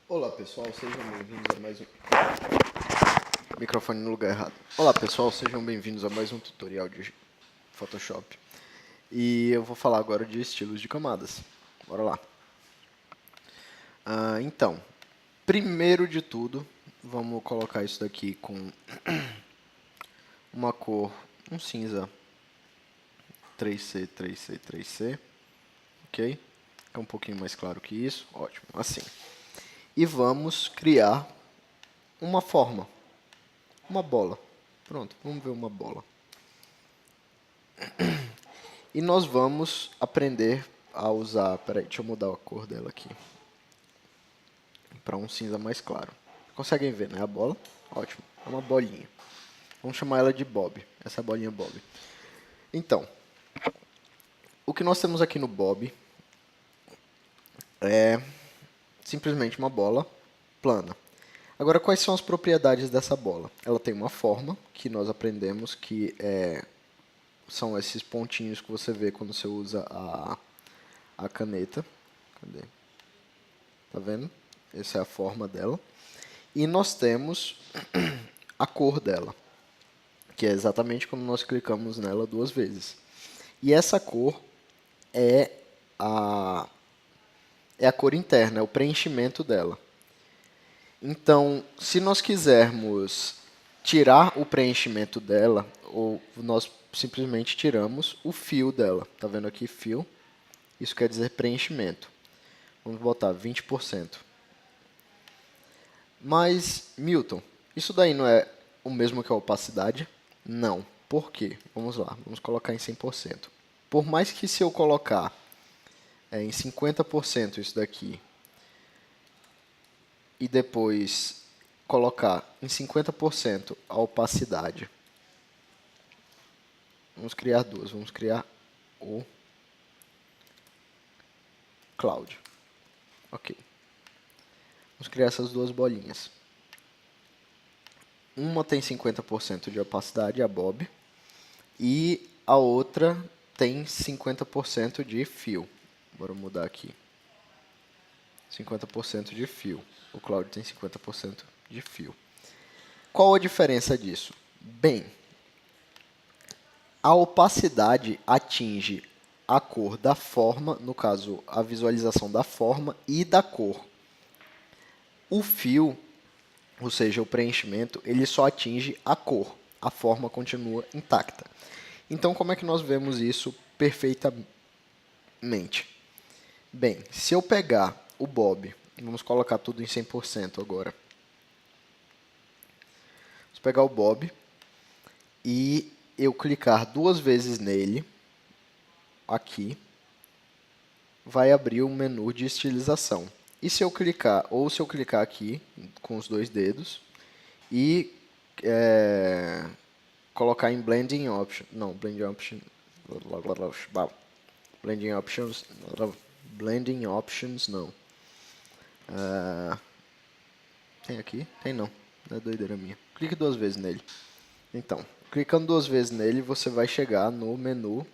Olá pessoal, sejam bem-vindos a mais um... Microfone no lugar errado. Olá pessoal, sejam bem-vindos a mais um tutorial de Photoshop. E eu vou falar agora de estilos de camadas. Bora lá. Então, primeiro de tudo, vamos colocar isso daqui com uma cor, um cinza 3C, 3C, 3C. Ok? É um pouquinho mais claro que isso. Ótimo, assim. E vamos criar uma forma. Uma bola. Pronto, vamos ver uma bola. E nós vamos aprender a usar... Peraí, deixa eu mudar a cor dela aqui. Para um cinza mais claro. Conseguem ver, né? A bola? Ótimo. É uma bolinha. Vamos chamar ela de Bob. Essa é a bolinha Bob. Então, o que nós temos aqui no Bob é simplesmente uma bola plana. Agora, quais são as propriedades dessa bola? Ela tem uma forma, que nós aprendemos que são esses pontinhos que você vê quando você usa a caneta. Cadê? Tá vendo? Essa é a forma dela. E nós temos a cor dela, que é exatamente quando nós clicamos nela duas vezes. E essa cor é a cor interna, é o preenchimento dela. Então, se nós quisermos tirar o preenchimento dela, ou nós simplesmente tiramos o fio dela. Tá vendo aqui, fio? Isso quer dizer preenchimento. Vamos botar 20%. Mas, Milton, isso daí não é o mesmo que a opacidade? Não. Por quê? Vamos lá, vamos colocar em 100%. Por mais que se eu colocar em 50% isso daqui e depois colocar em 50% a opacidade, vamos criar duas. Vamos criar o Cloud. Ok. Vamos criar essas duas bolinhas. Uma tem 50% de opacidade, a Bob, e a outra tem 50% de fio. Bora mudar aqui. 50% de fio. O Cloud tem 50% de fio. Qual a diferença disso? Bem, a opacidade atinge a cor da forma, no caso, a visualização da forma e da cor. O fio, ou seja, o preenchimento, ele só atinge a cor. A forma continua intacta. Então, como é que nós vemos isso perfeitamente? Bem, se eu pegar o Bob, vamos colocar tudo em 100% agora. Vamos pegar o Bob e eu clicar duas vezes nele, aqui, vai abrir um menu de estilização. E se eu clicar, ou se eu clicar aqui com os dois dedos e colocar em Blending Options, não, Blending Options, Blending Options, Blending Options não. Tem aqui? Tem não, não é doideira minha. Clique duas vezes nele. Então, clicando duas vezes nele, você vai chegar no menu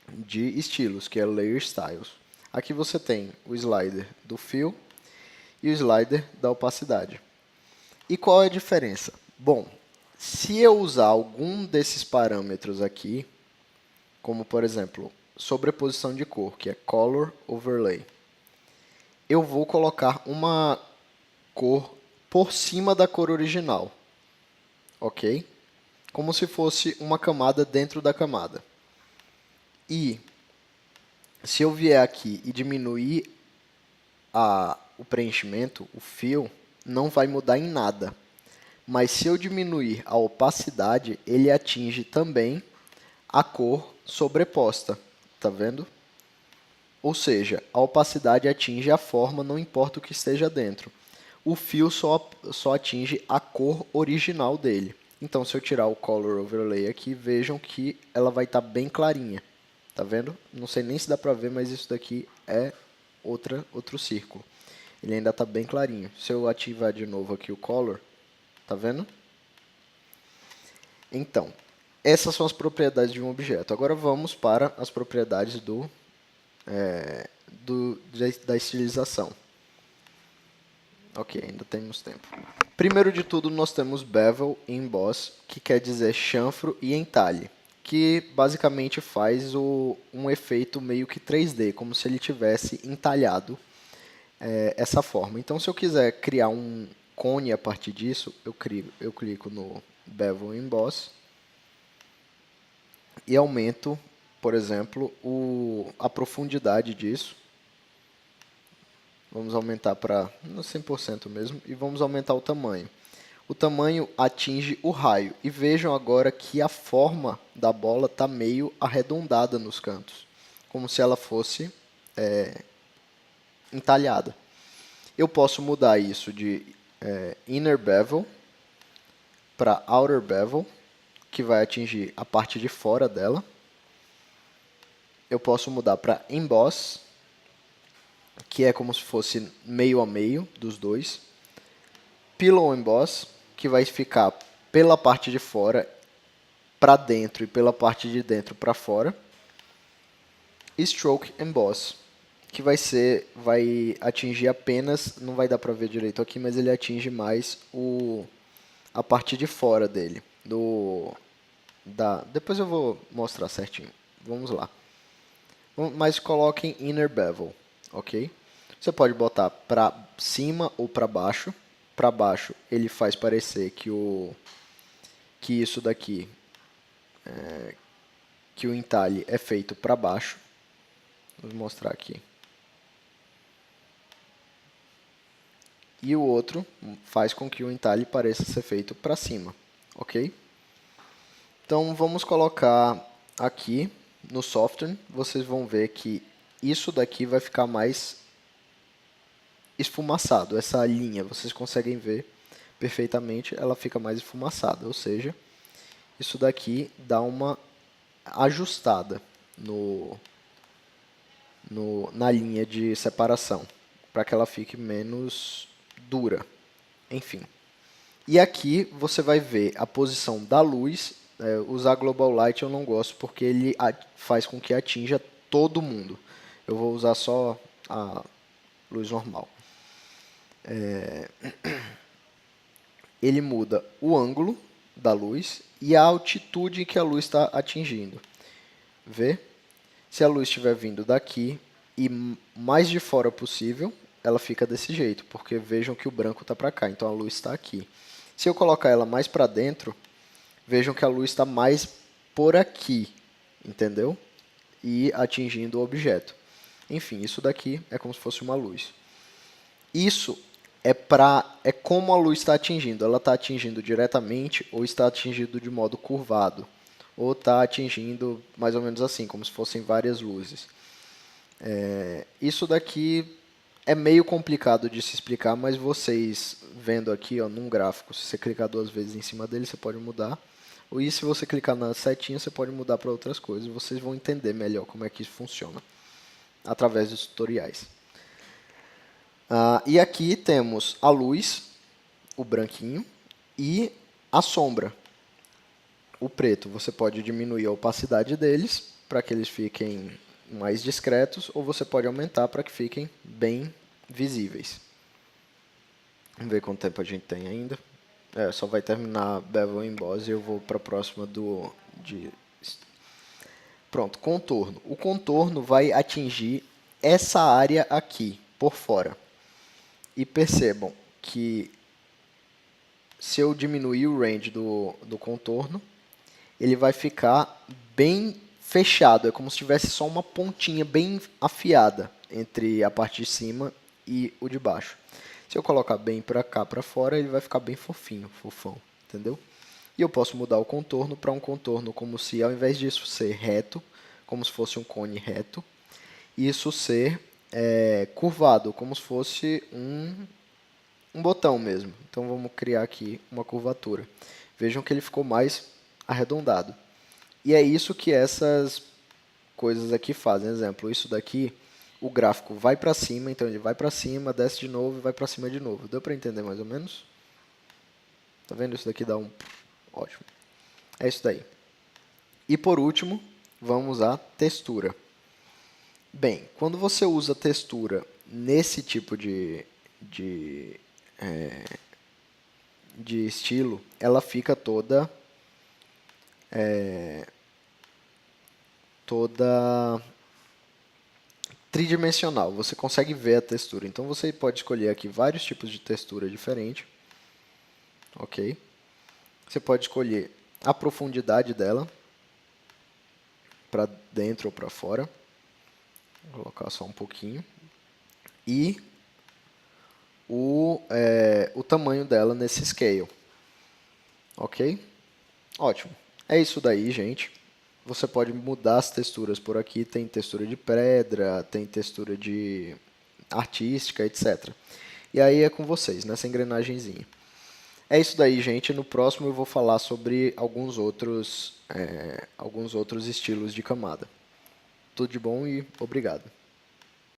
de estilos, que é Layer Styles. Aqui você tem o slider do fio e o slider da opacidade. E qual é a diferença? Bom, se eu usar algum desses parâmetros aqui, como por exemplo, sobreposição de cor, que é Color Overlay, eu vou colocar uma cor por cima da cor original, ok? Como se fosse uma camada dentro da camada. E se eu vier aqui e diminuir o preenchimento, o fio, não vai mudar em nada. Mas se eu diminuir a opacidade, ele atinge também a cor sobreposta. Tá vendo? Ou seja, a opacidade atinge a forma, não importa o que esteja dentro. O fio só atinge a cor original dele. Então, se eu tirar o Color Overlay aqui, vejam que ela vai estar bem clarinha. Tá vendo? Não sei nem se dá pra ver, mas isso daqui é outro círculo. Ele ainda está bem clarinho. Se eu ativar de novo aqui o Color, tá vendo? Então, essas são as propriedades de um objeto. Agora vamos para as propriedades da estilização. Ok, ainda temos tempo. Primeiro de tudo, nós temos bevel e emboss, que quer dizer chanfro e entalhe, que basicamente faz um efeito meio que 3D, como se ele tivesse entalhado essa forma. Então, se eu quiser criar um cone a partir disso, eu clico no bevel e emboss e aumento, por exemplo, a profundidade disso. Vamos aumentar para 100% mesmo e vamos aumentar o tamanho. O tamanho atinge o raio. E vejam agora que a forma da bola está meio arredondada nos cantos, como se ela fosse entalhada. Eu posso mudar isso de inner bevel para outer bevel, que vai atingir a parte de fora dela. Eu posso mudar para emboss, que é como se fosse meio a meio dos dois. Pillow emboss, que vai ficar pela parte de fora para dentro e pela parte de dentro para fora. E stroke emboss, que vai atingir apenas, não vai dar para ver direito aqui, mas ele atinge mais a parte de fora dele. Depois eu vou mostrar certinho. Vamos lá. Mas coloquem inner bevel, ok? Você pode botar para cima ou para baixo. Para baixo ele faz parecer que isso daqui, que o entalhe é feito para baixo. Vou mostrar aqui. E o outro faz com que o entalhe pareça ser feito para cima, ok? Então vamos colocar aqui no software, vocês vão ver que isso daqui vai ficar mais esfumaçado, essa linha, vocês conseguem ver perfeitamente, ela fica mais esfumaçada, ou seja, isso daqui dá uma ajustada na linha de separação, para que ela fique menos dura, enfim. E aqui você vai ver a posição da luz. Usar Global Light eu não gosto porque ele faz com que atinja todo mundo. Eu vou usar só a luz normal. Ele muda o ângulo da luz e a altitude que a luz está atingindo. Vê? Se a luz estiver vindo daqui e mais de fora possível, ela fica desse jeito, porque vejam que o branco está para cá, então a luz está aqui. Se eu colocar ela mais para dentro, vejam que a luz está mais por aqui, entendeu? E atingindo o objeto. Enfim, isso daqui é como se fosse uma luz. Isso é como a luz está atingindo. Ela está atingindo diretamente ou está atingindo de modo curvado. Ou está atingindo mais ou menos assim, como se fossem várias luzes. Isso daqui é meio complicado de se explicar, mas vocês vendo aqui ó, num gráfico, se você clicar 2 vezes em cima dele, você pode mudar. E se você clicar na setinha, você pode mudar para outras coisas. Vocês vão entender melhor como é que isso funciona através dos tutoriais. E aqui temos a luz, o branquinho, e a sombra, o preto. Você pode diminuir a opacidade deles para que eles fiquem mais discretos, ou você pode aumentar para que fiquem bem visíveis. Vamos ver quanto tempo a gente tem ainda. Só vai terminar Bevel e Emboss e eu vou para a próxima Pronto, contorno. O contorno vai atingir essa área aqui, por fora. E percebam que se eu diminuir o range do contorno, ele vai ficar bem fechado. É como se tivesse só uma pontinha bem afiada entre a parte de cima e o de baixo. Se eu colocar bem para cá, para fora, ele vai ficar bem fofinho, fofão, entendeu? E eu posso mudar o contorno para um contorno como se, ao invés disso ser reto, como se fosse um cone reto, isso ser curvado, como se fosse um botão mesmo. Então vamos criar aqui uma curvatura. Vejam que ele ficou mais arredondado. E é isso que essas coisas aqui fazem. Exemplo, isso daqui, o gráfico vai para cima, então ele vai para cima, desce de novo e vai para cima de novo. Deu para entender mais ou menos? Tá vendo? Isso daqui dá um... Ótimo. É isso daí. E por último, vamos à textura. Bem, quando você usa textura nesse tipo de de estilo, ela fica toda tridimensional. Você consegue ver a textura. Então você pode escolher aqui vários tipos de textura diferente, ok? Você pode escolher a profundidade dela, para dentro ou para fora. Vou colocar só um pouquinho. E o tamanho dela nesse scale. Ok? Ótimo. É isso daí, gente. Você pode mudar as texturas por aqui. Tem textura de pedra, tem textura de artística, etc. E aí é com vocês, nessa engrenagenzinha. É isso daí, gente. No próximo eu vou falar sobre alguns outros estilos de camada. Tudo de bom e obrigado.